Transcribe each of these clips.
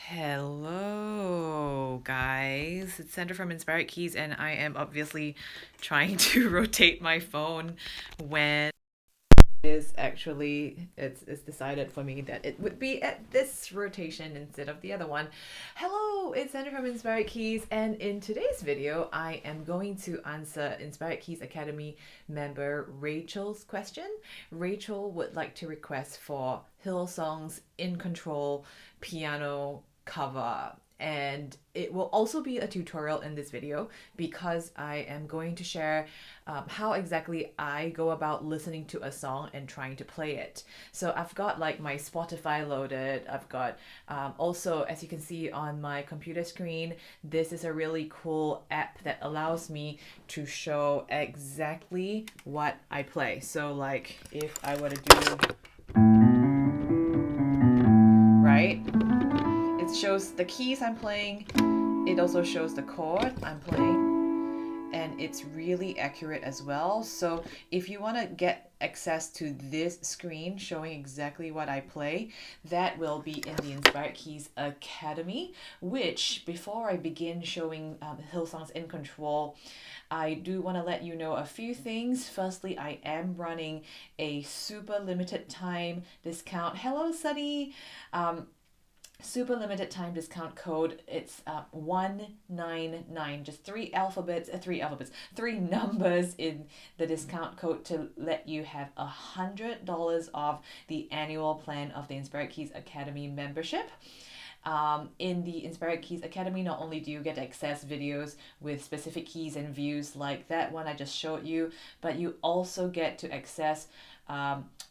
Hello, guys. It's Sandra from Inspired Keys, and I am obviously trying to rotate my phone when it's decided for me that it would be at this rotation instead of the other one. Hello, it's Sandra from Inspired Keys, and in today's video, I am going to answer Inspired Keys Academy member Rachel's question. Rachel would like to request for Hillsong's In Control piano cover, and it will also be a tutorial in this video because I am going to share how exactly I go about listening to a song and trying to play it. So I've got like my Spotify loaded. I've got also, as you can see on my computer screen, this is a really cool app that allows me to show exactly what I play. So like if I were to do, right? It shows the keys I'm playing. It also shows the chord I'm playing. And it's really accurate as well. So if you want to get access to this screen showing exactly what I play, that will be in the Inspired Keys Academy, which before I begin showing Hillsong's In Control, I do want to let you know a few things. Firstly, I am running a super limited time discount. Hello, Sunny. Super limited time discount code. It's 199, just three numbers in the discount code to let you have $100 off the annual plan of the Inspired Keys Academy membership. In the Inspired Keys Academy, not only do you get to access videos with specific keys and views like that one I just showed you, but you also get to access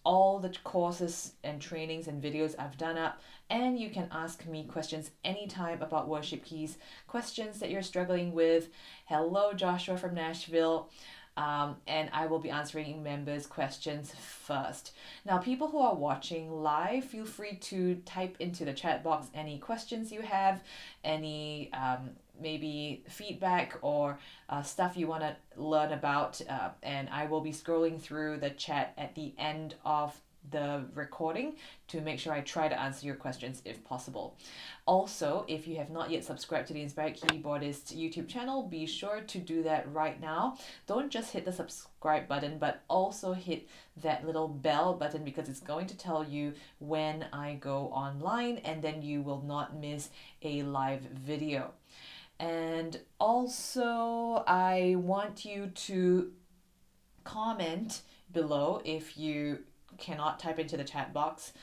all the courses and trainings and videos I've done up, and you can ask me questions anytime about worship keys, questions that you're struggling with. Hello, Joshua from Nashville. And I will be answering members' questions first. Now, people who are watching live, feel free to type into the chat box any questions you have, any maybe feedback or stuff you want to learn about, and I will be scrolling through the chat at the end of the recording to make sure I try to answer your questions if possible. Also, if you have not yet subscribed to the Inspired Keyboardist YouTube channel, be sure to do that right now. Don't just hit the subscribe button, but also hit that little bell button because it's going to tell you when I go online, and then you will not miss a live video. And also, I want you to comment below if you cannot type into the chat box.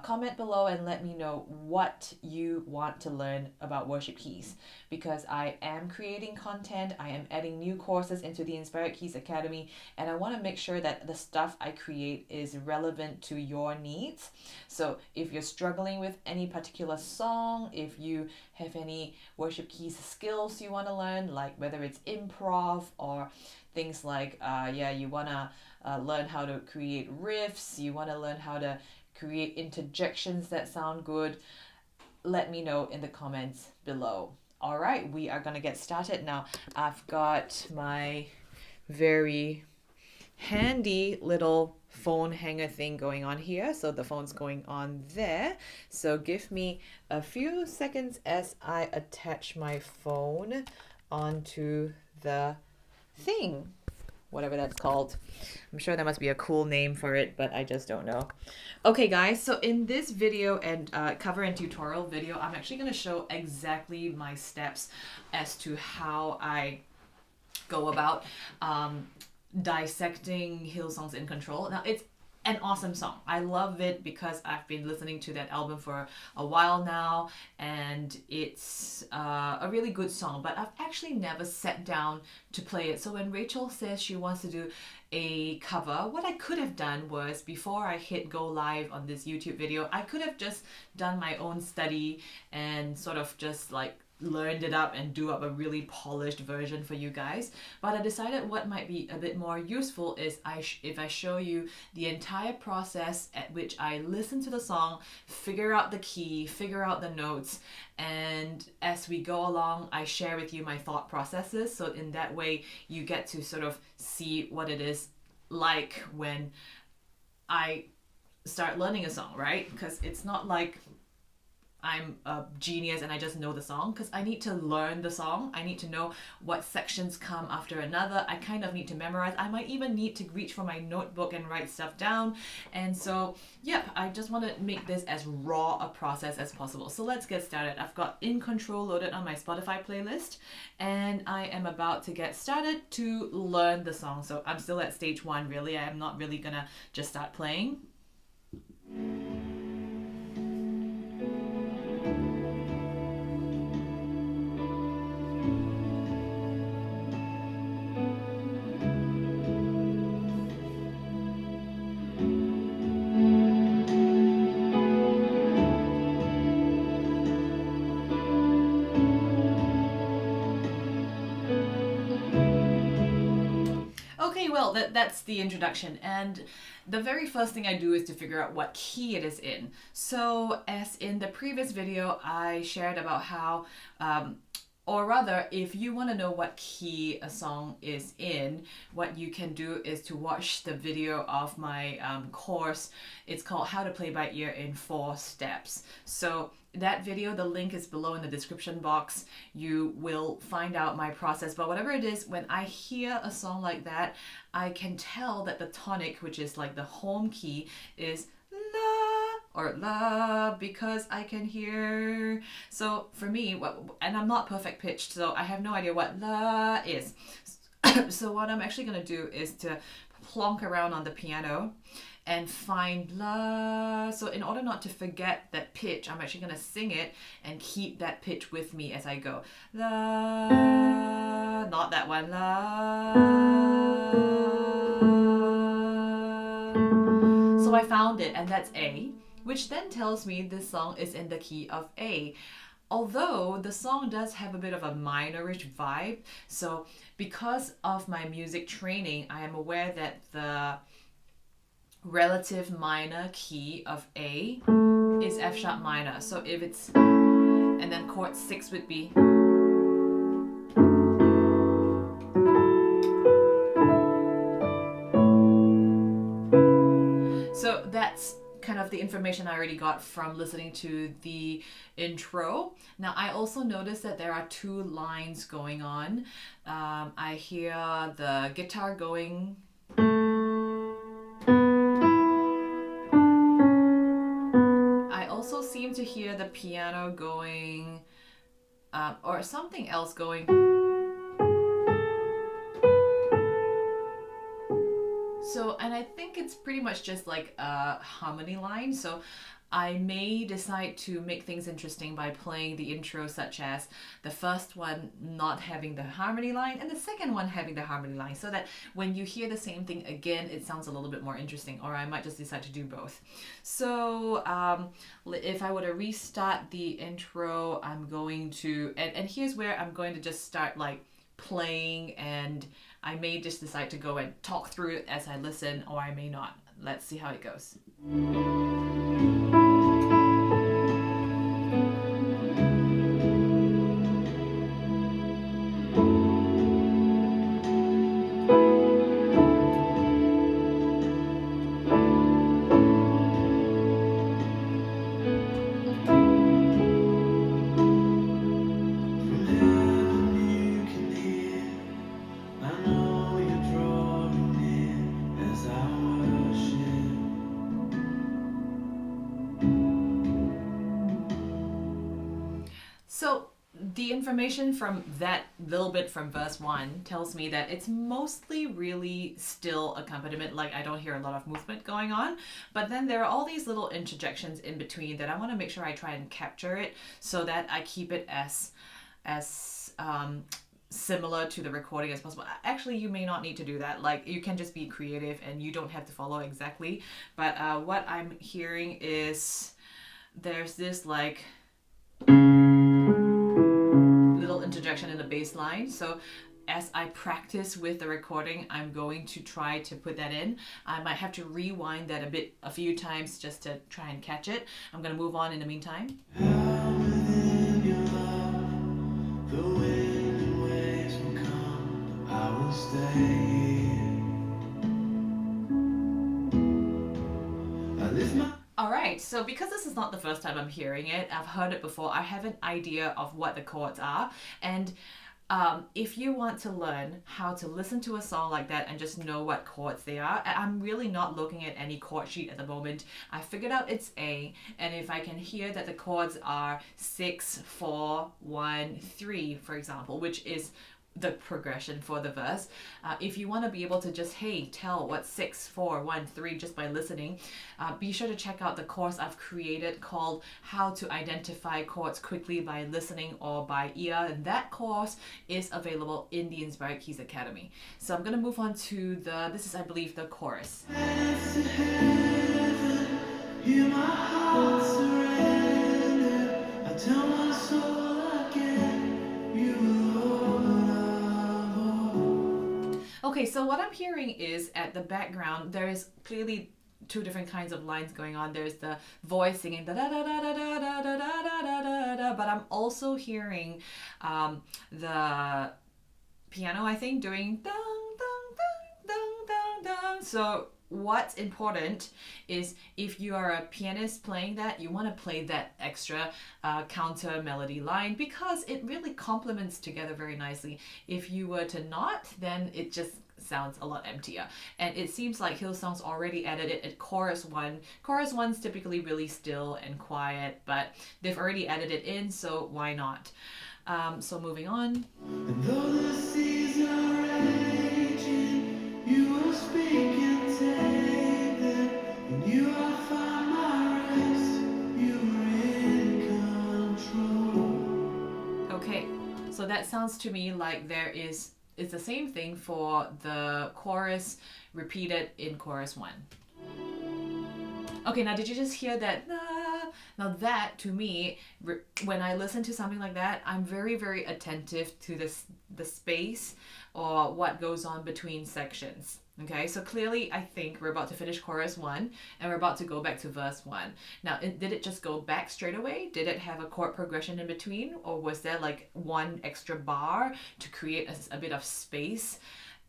Comment below and let me know what you want to learn about worship keys, because I am creating content. I am adding new courses into the Inspired Keys Academy, and I want to make sure that the stuff I create is relevant to your needs. So if you're struggling with any particular song, if you have any worship keys skills you want to learn, like whether it's improv or things like you want to learn how to create riffs, you want to learn how to create interjections that sound good, let me know in the comments below. All right, we are going to get started now. I've got my very handy little phone hanger thing going on here. So the phone's going on there. So give me a few seconds as I attach my phone onto the thing, whatever that's called. I'm sure there must be a cool name for it, but I just don't know. Okay, guys, so in this video and cover and tutorial video, I'm actually going to show exactly my steps as to how I go about dissecting Hillsong's In Control. Now, it's an awesome song. I love it because I've been listening to that album for a while now, and it's a really good song, but I've actually never sat down to play it. So when Rachel says she wants to do a cover, what I could have done was, before I hit go live on this YouTube video, I could have just done my own study and sort of just like learned it up and do up a really polished version for you guys. But I decided what might be a bit more useful is if I show you the entire process at which I listen to the song, figure out the key, figure out the notes, and as we go along, I share with you my thought processes. So in that way, you get to sort of see what it is like when I start learning a song, right? Because it's not like I'm a genius and I just know the song, because I need to learn the song. I need to know what sections come after another. I kind of need to memorize. I might even need to reach for my notebook and write stuff down. And so, yep, I just want to make this as raw a process as possible. So let's get started. I've got In Control loaded on my Spotify playlist, and I am about to get started to learn the song. So I'm still at stage 1, really. I am not really gonna just start playing. Okay, well, that's the introduction. And the very first thing I do is to figure out what key it is in. So, as in the previous video, I shared about how, or rather, if you want to know what key a song is in, what you can do is to watch the video of my course. It's called How to Play by Ear in 4 Steps. So that video, the link is below in the description box. You will find out my process. But whatever it is, when I hear a song like that, I can tell that the tonic, which is like the home key, is la or la, because I can hear. So for me, and I'm not perfect pitched, so I have no idea what la is. So what I'm actually going to do is to plonk around on the piano and find la. So in order not to forget that pitch, I'm actually going to sing it and keep that pitch with me as I go. La, not that one, la. So I found it, and that's A, which then tells me this song is in the key of A. Although the song does have a bit of a minorish vibe, so because of my music training, I am aware that the relative minor key of A is F sharp minor. So if it's, and then chord 6 would be, so that's kind of the information I already got from listening to the intro. Now I also noticed that there are 2 lines going on. I hear the guitar going, I also seem to hear the piano going, or something else going. So, and I think it's pretty much just like a harmony line. So I may decide to make things interesting by playing the intro, such as the first one not having the harmony line and the second one having the harmony line, so that when you hear the same thing again, it sounds a little bit more interesting. Or I might just decide to do both. So if I were to restart the intro, I'm going to, and here's where I'm going to just start like playing, and I may just decide to go and talk through it as I listen, or I may not. Let's see how it goes. So the information from that little bit from verse 1 tells me that it's mostly really still accompaniment, like I don't hear a lot of movement going on, but then there are all these little interjections in between that I want to make sure I try and capture it so that I keep it as similar to the recording as possible. Actually, you may not need to do that. Like, you can just be creative and you don't have to follow exactly. But what I'm hearing is there's this like little interjection in the bass line. So as I practice with the recording, I'm going to try to put that in. I might have to rewind that a few times just to try and catch it. I'm going to move on in the meantime. All right, so because this is not the first time I'm hearing it, I've heard it before, I have an idea of what the chords are. And if you want to learn how to listen to a song like that and just know what chords they are, I'm really not looking at any chord sheet at the moment. I figured out it's A, and if I can hear that the chords are 6, 4, 1, 3, for example, which is the progression for the verse. If you want to be able to just, hey, tell what 6, 4, 1, 3 just by listening, be sure to check out the course I've created called How to Identify Chords Quickly by Listening or by Ear. And that course is available in the Inspired Keys Academy. So I'm going to move on to this is, I believe, the chorus. Hear my heart surrender. I tell my soul again, you alone. Okay, so what I'm hearing is at the background, there is clearly two different kinds of lines going on. There's the voice singing da da da da da da da da da da da da, but I'm also hearing the piano, I think, doing dang dang dang dang dang dang. So what's important is if you are a pianist playing that, you want to play that extra counter melody line because it really complements together very nicely. If you were to not, then it just sounds a lot emptier. And it seems like Hillsong's already added it at chorus 1. Chorus 1's typically really still and quiet, but they've already added it in, so why not? So moving on. And though the seas are raging, you will speak and take them, and you are find my rest, you are in control. Okay, so that sounds to me like it's the same thing for the chorus repeated in chorus 1. Okay, now did you just hear that? Now that, to me, when I listen to something like that, I'm very, very attentive to the space or what goes on between sections. Okay, so clearly I think we're about to finish chorus 1 and we're about to go back to verse 1. Now, did it just go back straight away? Did it have a chord progression in between? Or was there like one extra bar to create a bit of space?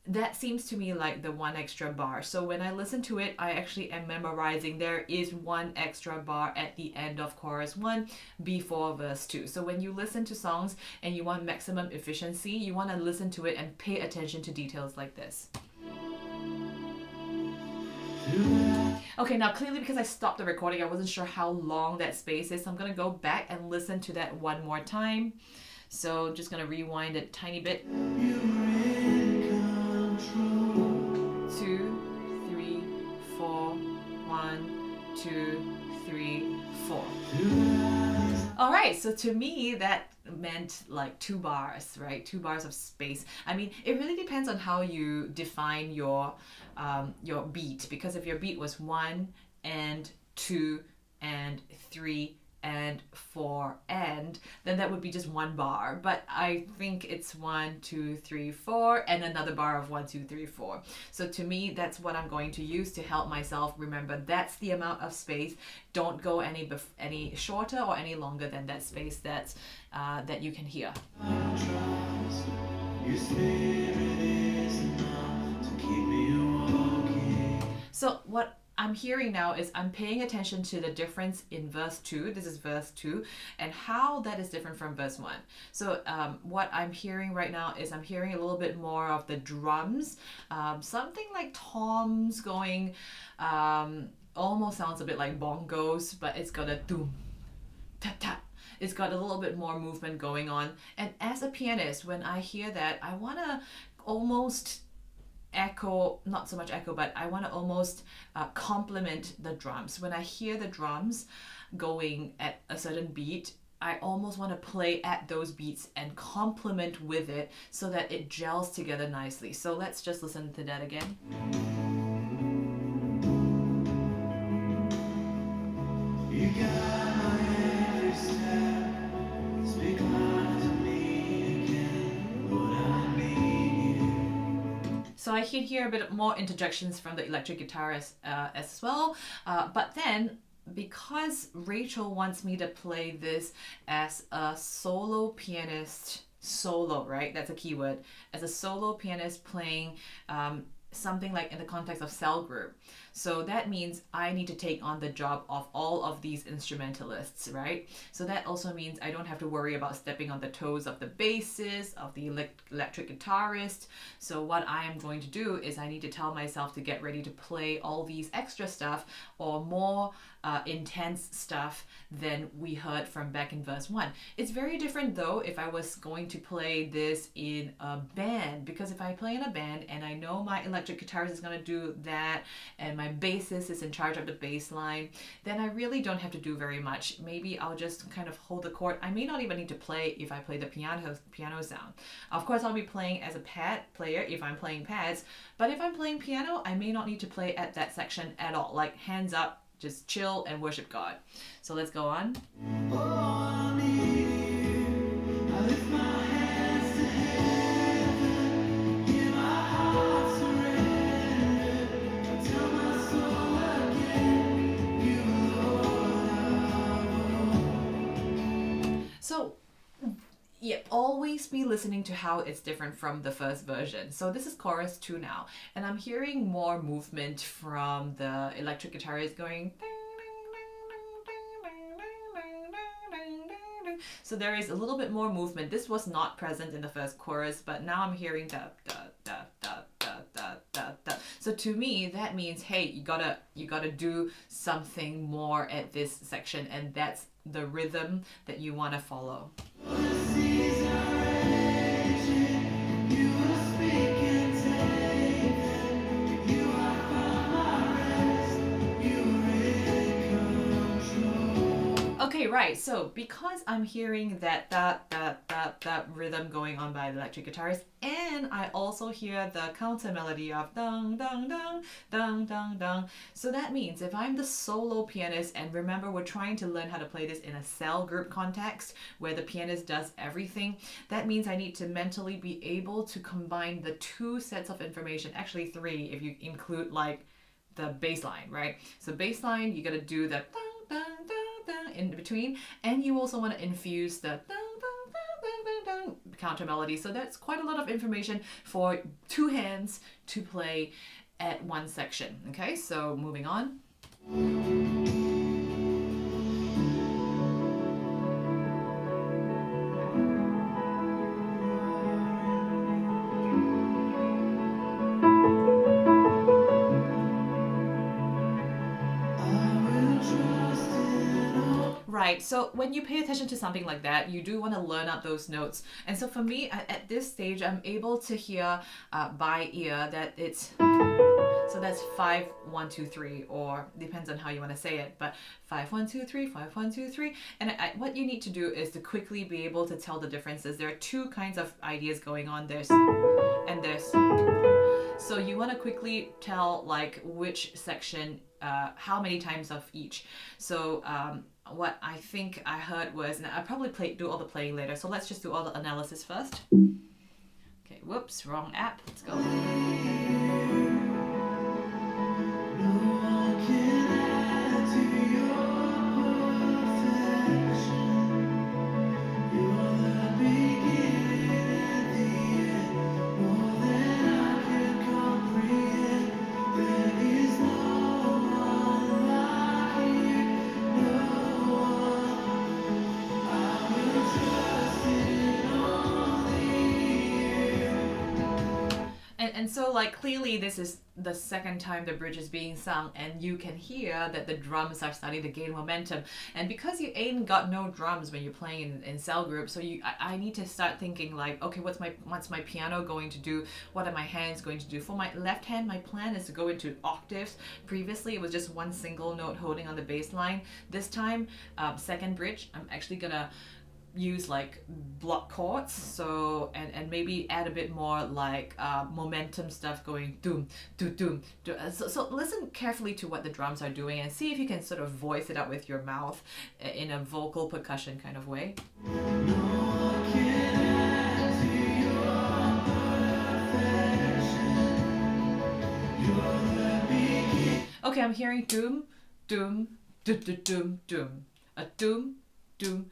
That seems to me like the one extra bar. So when I listen to it, I actually am memorizing there is one extra bar at the end of chorus 1 before verse 2. So when you listen to songs and you want maximum efficiency, you want to listen to it and pay attention to details like this. Okay, now clearly because I stopped the recording, I wasn't sure how long that space is. So I'm going to go back and listen to that one more time. So just going to rewind it a tiny bit. 2, 3, 4, 1, 2, 3, 4. All right, so to me that meant like 2 bars, right? 2 bars of space. I mean, it really depends on how you define your beat, because if your beat was 1 and 2 and 3 and 4 and, then that would be just 1 bar. But I think it's 1, 2, 3, 4 and another bar of 1, 2, 3, 4. So to me, that's what I'm going to use to help myself remember that's the amount of space. Don't go any shorter or any longer than that space that you can hear. So what I'm hearing now is I'm paying attention to the difference in verse 2. This is verse 2, and how that is different from verse 1. So what I'm hearing right now is I'm hearing a little bit more of the drums, something like toms going, almost sounds a bit like bongos, but it's got a doom, tap tap. It's got a little bit more movement going on. And as a pianist, when I hear that, I want to almost echo, not so much echo, but I want to almost complement the drums. When I hear the drums going at a certain beat, I almost want to play at those beats and complement with it so that it gels together nicely. So let's just listen to that again. You got my every step, speak loud to me again, Lord, I need you. So I can hear a bit more interjections from the electric guitar as well, but then because Rachel wants me to play this as a solo pianist, solo, right? That's a keyword. As a solo pianist playing something like in the context of cell group. So that means I need to take on the job of all of these instrumentalists, right? So that also means I don't have to worry about stepping on the toes of the bassist, of the electric guitarist. So what I am going to do is I need to tell myself to get ready to play all these extra stuff or more intense stuff than we heard from back in verse 1. It's very different though if I was going to play this in a band, because if I play in a band and I know my electric guitarist is going to do that and my bassist is in charge of the bass line, then I really don't have to do very much. Maybe I'll just kind of hold the chord. I may not even need to play if I play the piano sound. Of course, I'll be playing as a pad player if I'm playing pads, but if I'm playing piano, I may not need to play at that section at all, like hands up, just chill and worship God. So let's go on. So yeah, always be listening to how it's different from the first version. So this is chorus 2 now, and I'm hearing more movement from the electric guitarist going. So there is a little bit more movement. This was not present in the first chorus, but now I'm hearing da da da da da da da da. So to me, that means, hey, you gotta do something more at this section, and that's the rhythm that you want to follow. Okay, right, so because I'm hearing that rhythm going on by the electric guitarist, and I also hear the counter melody of dun dun dun dun dun dun. So that means if I'm the solo pianist, and remember we're trying to learn how to play this in a cell group context where the pianist does everything, that means I need to mentally be able to combine the two sets of information, actually three if you include like the bass line, right? So bass line, you gotta do the dun dun dun in between, and you also want to infuse the counter melody. So that's quite a lot of information for two hands to play at one section. Okay, so moving on. Right, so when you pay attention to something like that, you do want to learn out those notes. And so for me, at this stage, I'm able to hear by ear that it's, so that's 5 1 2 3, or depends on how you want to say it, but 5 1 2 3 5 1 2 3. And what you need to do is to quickly be able to tell the differences. There are two kinds of ideas going on. There's and there's. So you want to quickly tell like which section, how many times of each. So what I think I heard was, and I'll probably do all the playing later, so let's just do all the analysis first. Okay, whoops, wrong app. Let's go. And so like clearly this is the second time the bridge is being sung, and you can hear that the drums are starting to gain momentum. And because you ain't got no drums when you're playing in cell group, so I need to start thinking like, okay, what's my piano going to do? What are my hands going to do? For my left hand, my plan is to go into octaves. Previously it was just one single note holding on the bass line. This time, second bridge, I'm actually gonna use like block chords, so and maybe add a bit more like momentum stuff going doom doom doom. So listen carefully to what the drums are doing and see if you can sort of voice it out with your mouth in a vocal percussion kind of way. Okay, I'm hearing doom doom doom doom doom doom, a doom doom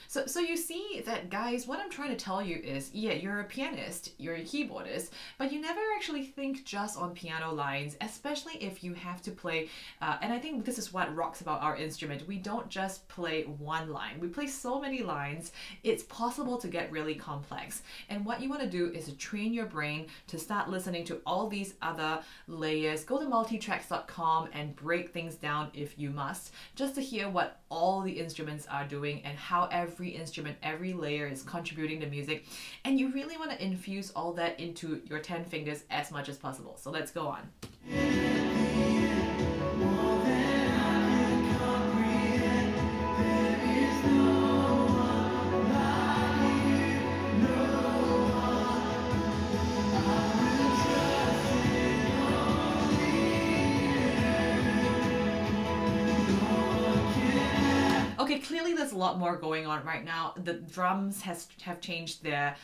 So you see that, guys, what I'm trying to tell you is, yeah, you're a pianist, you're a keyboardist, but you never actually think just on piano lines, especially if you have to play, and I think this is what rocks about our instrument. We don't just play one line, we play so many lines, it's possible to get really complex. And what you want to do is to train your brain to start listening to all these other layers. Go to multitracks.com and break things down if you must, just to hear what all the instruments are doing and how every instrument, every layer is contributing to music. And you really want to infuse all that into your 10 fingers as much as possible. So let's go on. Okay, clearly there's a lot more going on right now. The drums have changed their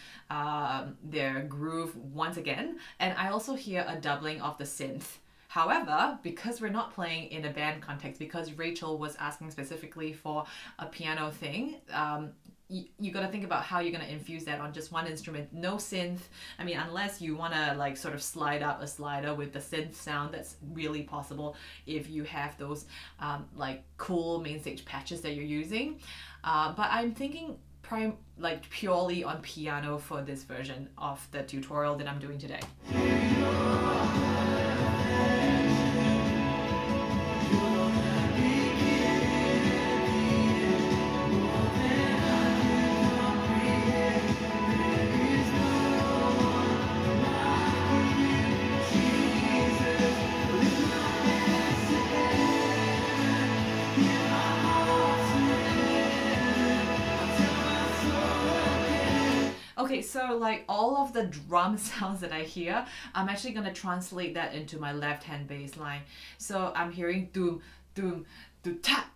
groove once again, and I also hear a doubling of the synth. However, because we're not playing in a band context, because Rachel was asking specifically for a piano thing, you got to think about how you're going to infuse that on just one instrument. No synth. I mean, unless you want to like sort of slide up a slider with the synth sound, that's really possible if you have those like cool main stage patches that you're using. But I'm thinking purely on piano for this version of the tutorial that I'm doing today. Okay, so like all of the drum sounds that I hear, I'm actually going to translate that into my left hand bass line. So I'm hearing doom, doom, doom, tap,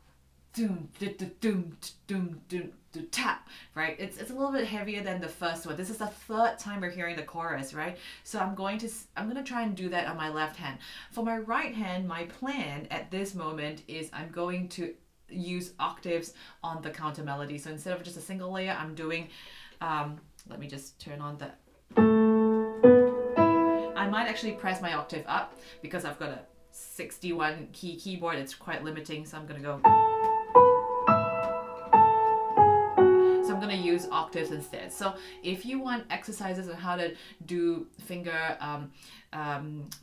doom, doom, doom, doom, doom, tap, right? It's a little bit heavier than the first one. This is the third time we're hearing the chorus, right? So I'm going to try and do that on my left hand. For my right hand, my plan at this moment is I'm going to use octaves on the counter melody. So instead of just a single layer, I'm doing let me just turn on the... I might actually press my octave up because I've got a 61 key keyboard. It's quite limiting, so I'm going to go... So I'm going to use octaves instead. So if you want exercises on how to do finger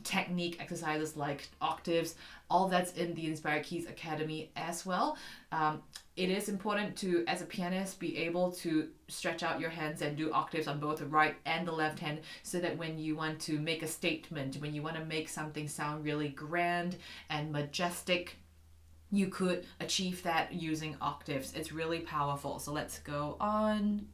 technique exercises like octaves, all that's in the Inspired Keys Academy as well. It is important to, as a pianist, be able to stretch out your hands and do octaves on both the right and the left hand, so that when you want to make a statement, when you want to make something sound really grand and majestic, you could achieve that using octaves. It's really powerful. So let's go on.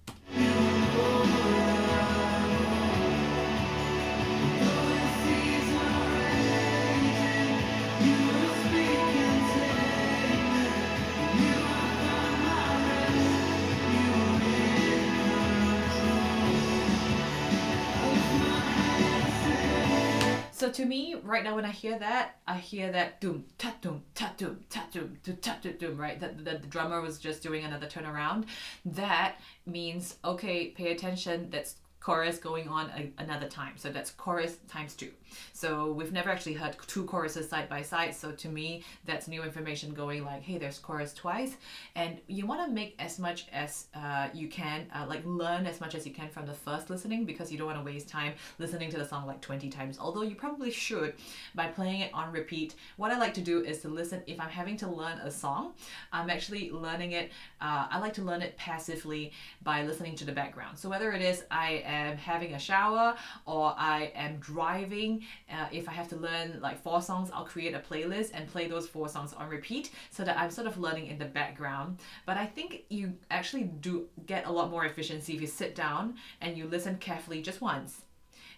So to me, right now, when I hear that doom, ta doom, ta doom, ta doom, ta doom, right? The drummer was just doing another turnaround. That means, okay, pay attention, that's chorus going on another time. So that's chorus times 2. So we've never actually heard 2 choruses side by side. So to me, that's new information going like, hey, there's chorus twice. And you want to make as much as you can, like learn as much as you can from the first listening, because you don't want to waste time listening to the song like 20 times. Although you probably should by playing it on repeat. What I like to do is to listen. If I'm having to learn a song, I'm actually learning it. I like to learn it passively by listening to the background. So whether it is I am having a shower or I am driving, if I have to learn like 4 songs, I'll create a playlist and play those 4 songs on repeat, so that I'm sort of learning in the background. But I think you actually do get a lot more efficiency if you sit down and you listen carefully just once.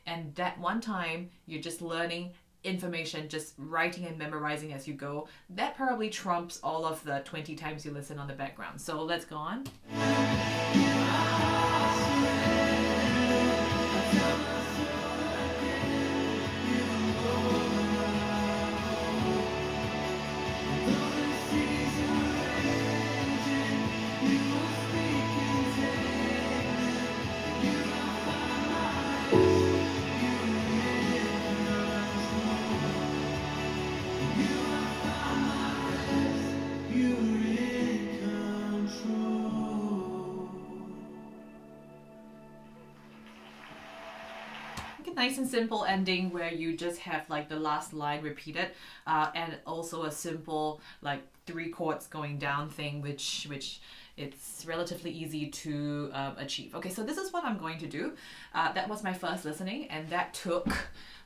And that one time, you're just learning information, just writing and memorizing as you go. That probably trumps all of the 20 times you listen on the background. So let's go on. nice and simple ending where you just have like the last line repeated, and also a simple like 3 chords going down thing, which it's relatively easy to achieve. Okay, so this is what I'm going to do. That was my first listening, and that took,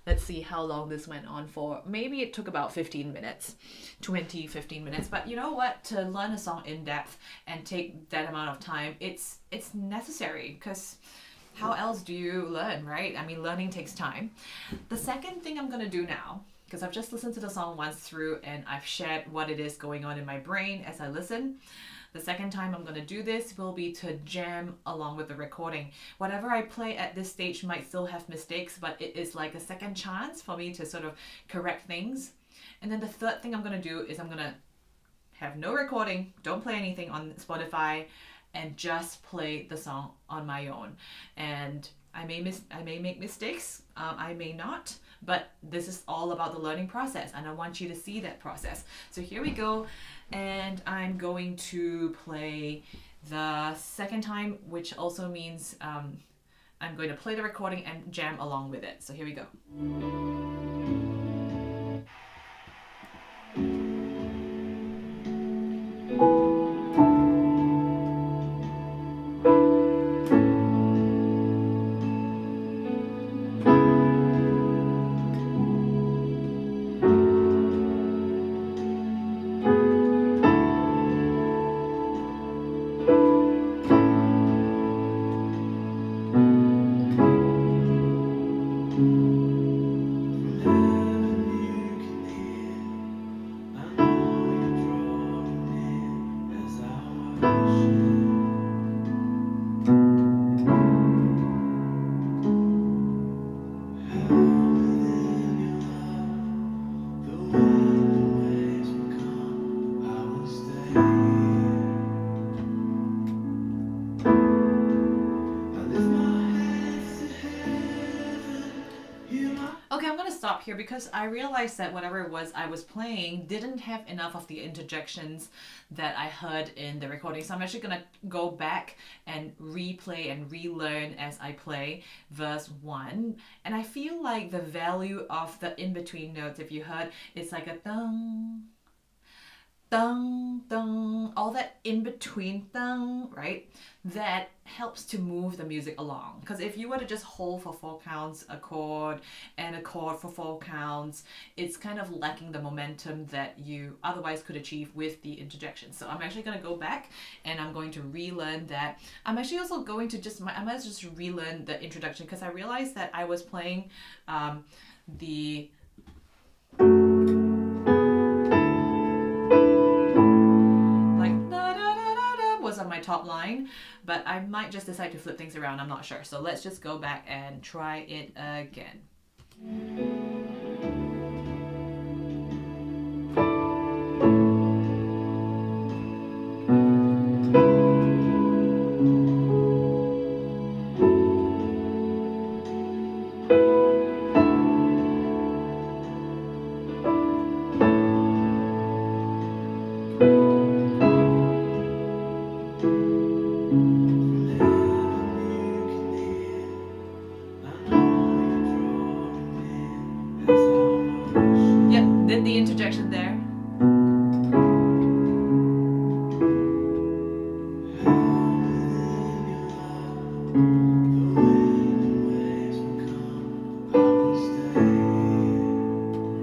let's see how long this went on for. Maybe it took about 15 minutes, 15 minutes. But you know what? To learn a song in depth and take that amount of time, it's necessary, because how else do you learn, right? I mean, learning takes time. The second thing I'm going to do now, because I've just listened to the song once through and I've shared what it is going on in my brain as I listen. The second time I'm going to do this will be to jam along with the recording. Whatever I play at this stage might still have mistakes, but it is like a second chance for me to sort of correct things. And then the third thing I'm going to do is I'm going to have no recording, don't play anything on Spotify, and just play the song on my own. And I may make mistakes, I may not, but this is all about the learning process, and I want you to see that process. So here we go, and I'm going to play the second time, which also means I'm going to play the recording and jam along with it. So here we go. Okay, I'm gonna stop here because I realized that whatever it was I was playing didn't have enough of the interjections that I heard in the recording. So I'm actually gonna go back and replay and relearn as I play verse 1. And I feel like the value of the in-between notes, if you heard, it's like a dun, dun, dun, all that in between dun, right? That helps to move the music along. Because if you were to just hold for 4 counts a chord and a chord for 4 counts, it's kind of lacking the momentum that you otherwise could achieve with the interjection. So I'm actually going to go back and I'm going to relearn that. I'm actually also going to I might just relearn the introduction, because I realized that I was playing the on my top line, but I might just decide to flip things around. I'm not sure. So let's just go back and try it again. Did the interjection there.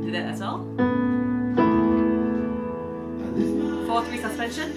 Did that as well? 4/3 suspension.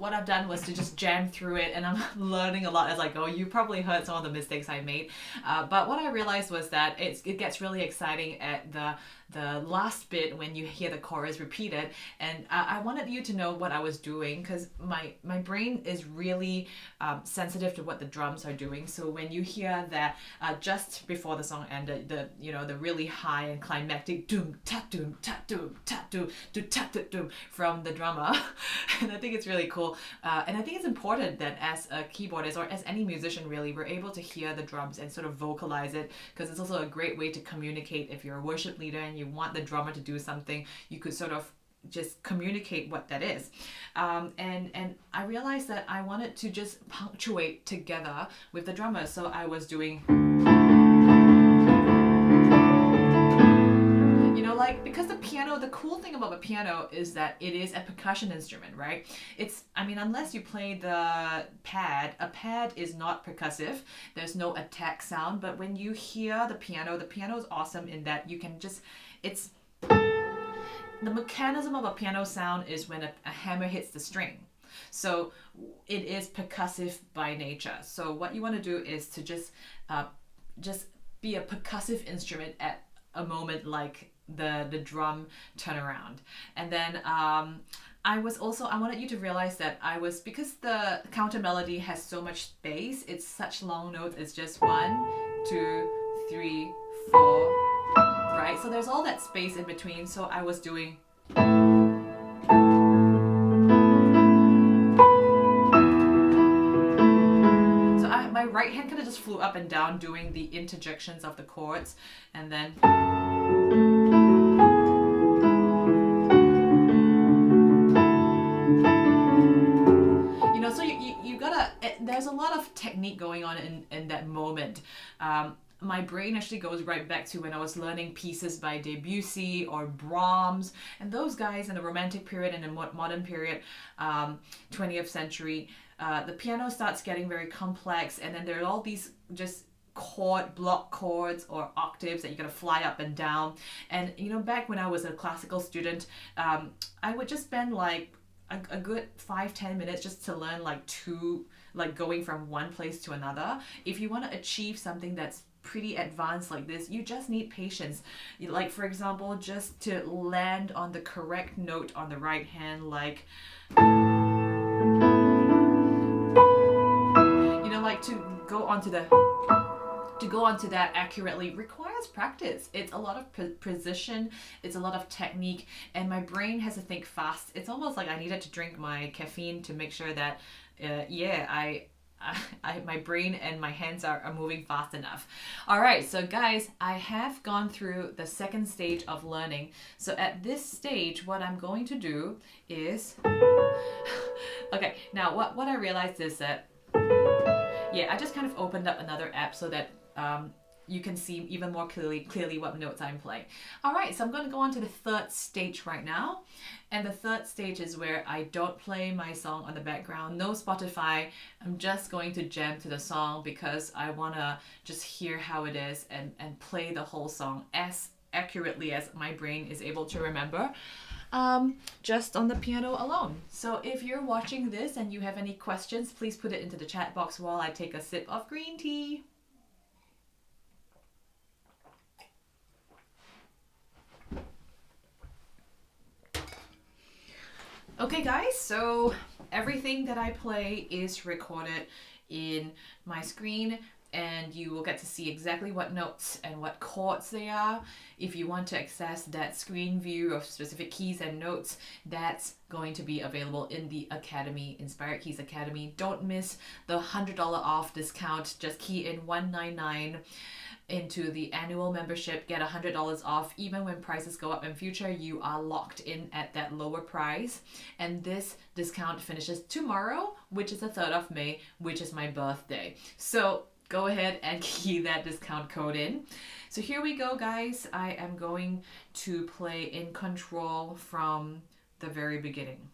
what I've done was to just jam through it, and I'm learning a lot as I go. You probably heard some of the mistakes I made, but what I realized was that it gets really exciting at the last bit when you hear the chorus repeated, and I wanted you to know what I was doing, because my brain is really sensitive to what the drums are doing. So when you hear that just before the song ended, the really high and climactic doom ta doom ta doom ta doom ta doom from the drummer, and I think it's really cool, and I think it's important that as a keyboardist or as any musician really, we're able to hear the drums and sort of vocalize it, because it's also a great way to communicate. If you're a worship leader and you want the drummer to do something, you could sort of just communicate what that is, and I realized that I wanted to just punctuate together with the drummer, so I was doing, like, because the piano, the cool thing about the piano is that it is a percussion instrument, right? Unless you play the pad, a pad is not percussive. There's no attack sound, but when you hear the piano is awesome in that you can just, the mechanism of a piano sound is when a hammer hits the string. So it is percussive by nature. So what you want to do is to just be a percussive instrument at a moment like the drum turnaround. And then I wanted you to realize that because the counter melody has so much space, it's such long notes, it's just 1, 2, 3, 4, right? So there's all that space in between, so I was doing, my right hand kind of just flew up and down doing the interjections of the chords, and then so you gotta, there's a lot of technique going on in that moment. My brain actually goes right back to when I was learning pieces by Debussy or Brahms, and those guys in the Romantic period and the modern period, 20th century. The piano starts getting very complex, and then there are all these just block chords or octaves that you gotta fly up and down. And back when I was a classical student, I would just spend like a good 5-10 minutes just to learn going from one place to another. If you want to achieve something that's pretty advanced like this, you just need patience. Like, for example, just to land on the correct note on the right hand, like to go onto that accurately requires practice. It's a lot of precision, it's a lot of technique, and my brain has to think fast. It's almost like I needed to drink my caffeine to make sure that my brain and my hands are moving fast enough. All right, so guys, I have gone through the second stage of learning. So at this stage, what I'm going to do is okay, now what I realized is that I just kind of opened up another app so that you can see even more clearly what notes I'm playing. All right, so I'm going to go on to the third stage right now. And the third stage is where I don't play my song on the background, no Spotify. I'm just going to jam to the song because I want to just hear how it is and play the whole song as accurately as my brain is able to remember, just on the piano alone. So if you're watching this and you have any questions, please put it into the chat box while I take a sip of green tea. Okay guys, so everything that I play is recorded in my screen, and you will get to see exactly what notes and what chords they are. If you want to access that screen view of specific keys and notes, that's going to be available in the Academy, Inspired Keys Academy. Don't miss the $100 off discount. Just key in 199 into the annual membership, get $100 off. Even when prices go up in future, you are locked in at that lower price. And this discount finishes tomorrow, which is the 3rd of May, which is my birthday. So go ahead and key that discount code in. So here we go, guys. I am going to play In Control from the very beginning.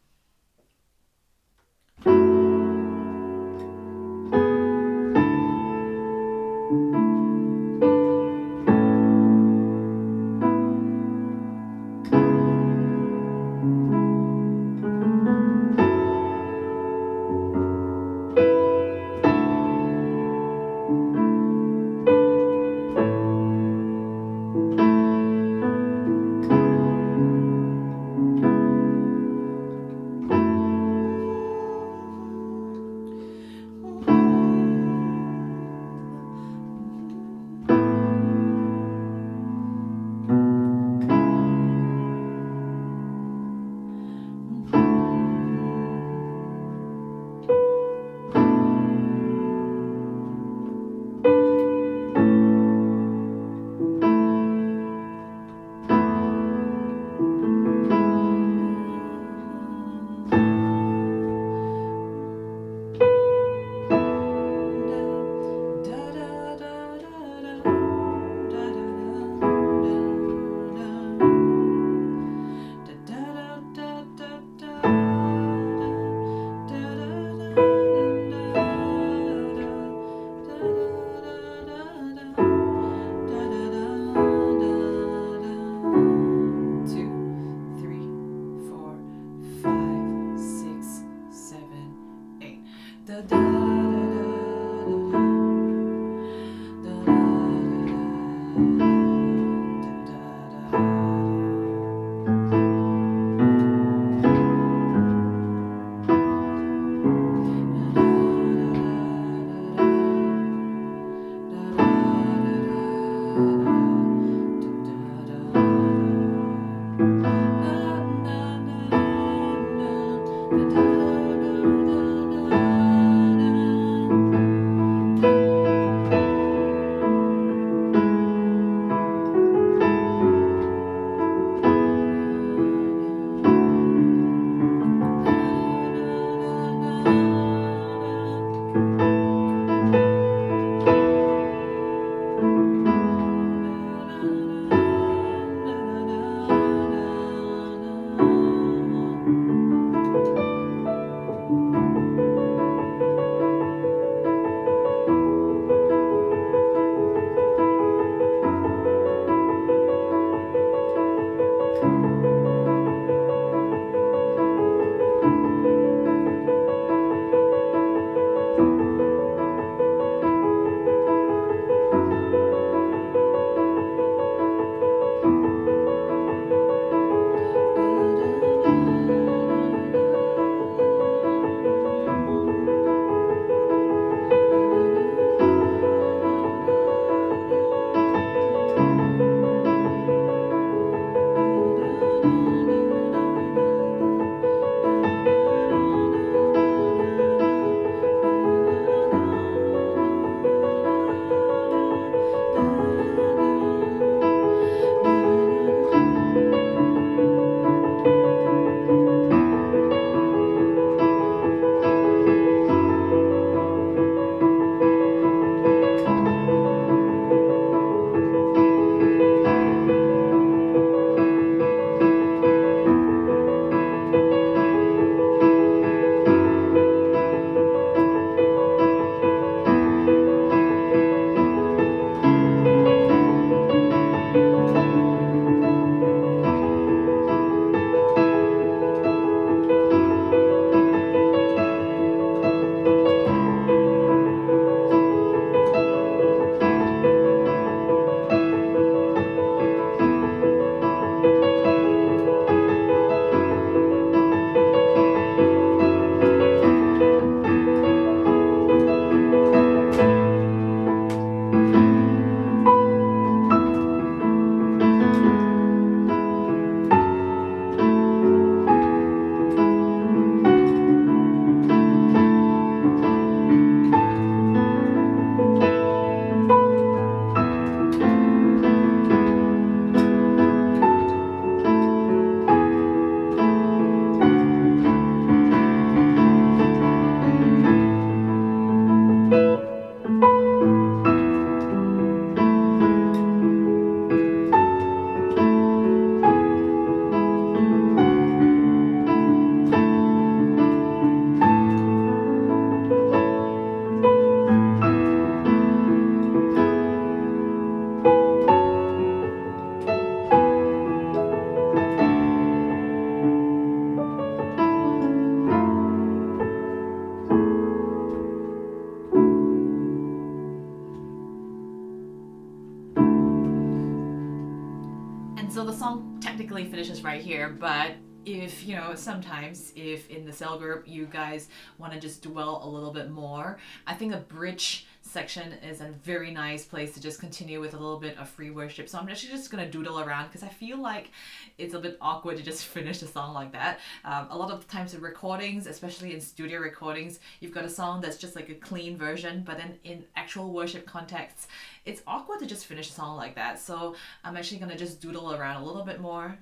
So the song technically finishes right here, but if sometimes if in the cell group you guys want to just dwell a little bit more, I think a bridge section is a very nice place to just continue with a little bit of free worship. So I'm actually just gonna doodle around because I feel like it's a bit awkward to just finish the song like that. A lot of times in recordings, especially in studio recordings, you've got a song that's just like a clean version, but then in actual worship contexts, it's awkward to just finish a song like that. So I'm actually gonna just doodle around a little bit more.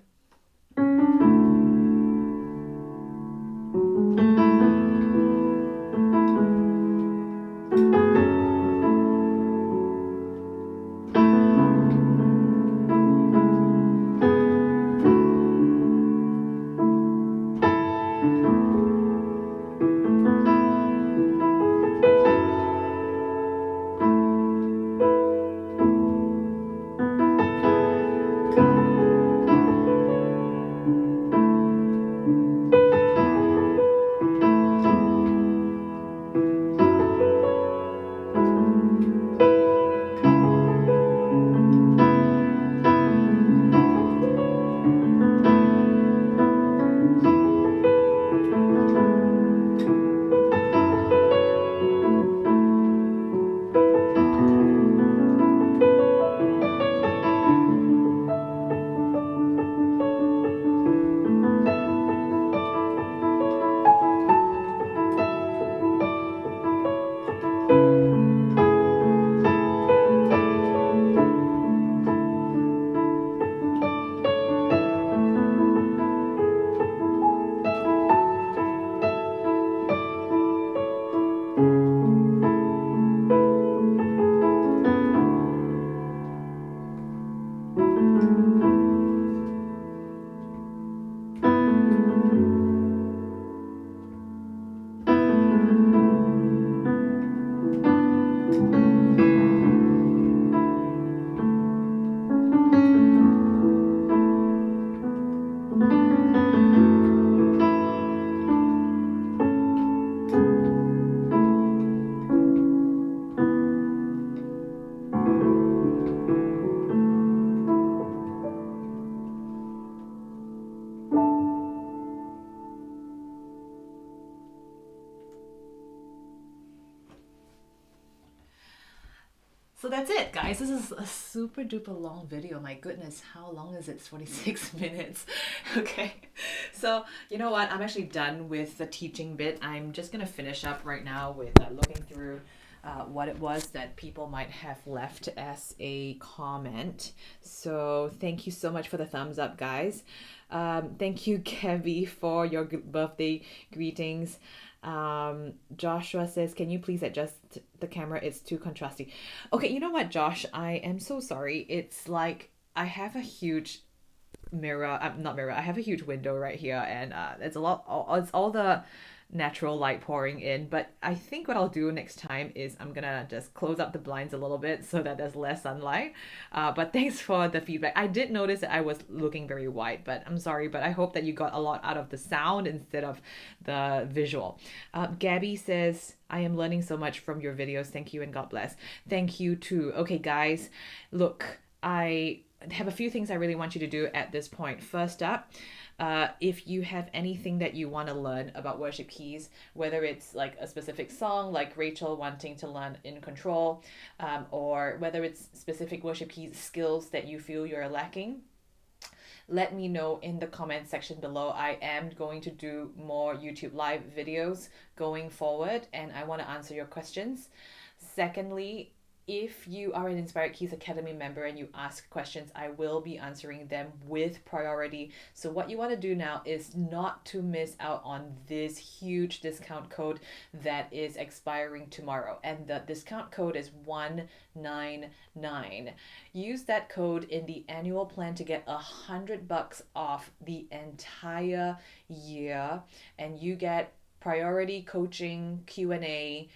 So that's it, guys. This is a super duper long video. My goodness, how long is it? It's 46 minutes. Okay. So, you know what? I'm actually done with the teaching bit. I'm just going to finish up right now with looking through what it was that people might have left as a comment. So thank you so much for the thumbs up, guys. Thank you, Gabby, for your birthday greetings. Joshua says, can you please adjust the camera? It's too contrasty. Okay, you know what, Josh? I am so sorry. It's like I have a huge mirror. Not mirror. I have a huge window right here, and it's all the natural light pouring in. But I think what I'll do next time is I'm gonna just close up the blinds a little bit so that there's less sunlight. But thanks for the feedback. I did notice that I was looking very white, but I'm sorry. But I hope that you got a lot out of the sound instead of the visual. Gabby says, I am learning so much from your videos. Thank you and God bless. Thank you too. Okay, guys, look, I have a few things I really want you to do at this point. First up, if you have anything that you want to learn about worship keys, whether it's like a specific song, like Rachel wanting to learn in control, or whether it's specific worship keys skills that you feel you're lacking, let me know in the comment section below. I am going to do more YouTube live videos going forward, and I want to answer your questions. Secondly, if you are an Inspired Keys Academy member and you ask questions, I will be answering them with priority. So what you want to do now is not to miss out on this huge discount code that is expiring tomorrow. And the discount code is 199. Use that code in the annual plan to get $100 off the entire year, and you get priority coaching, Q&A,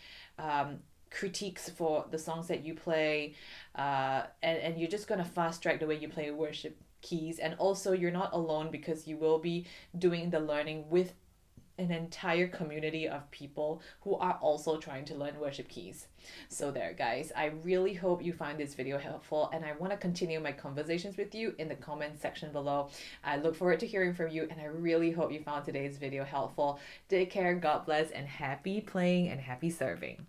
critiques for the songs that you play, and you're just going to fast track the way you play worship keys. And also you're not alone, because you will be doing the learning with an entire community of people who are also trying to learn worship keys. So there, guys, I really hope you find this video helpful, and I want to continue my conversations with you in the comment section below. I look forward to hearing from you, and I really hope you found today's video helpful. Take care, God bless, and happy playing and happy serving.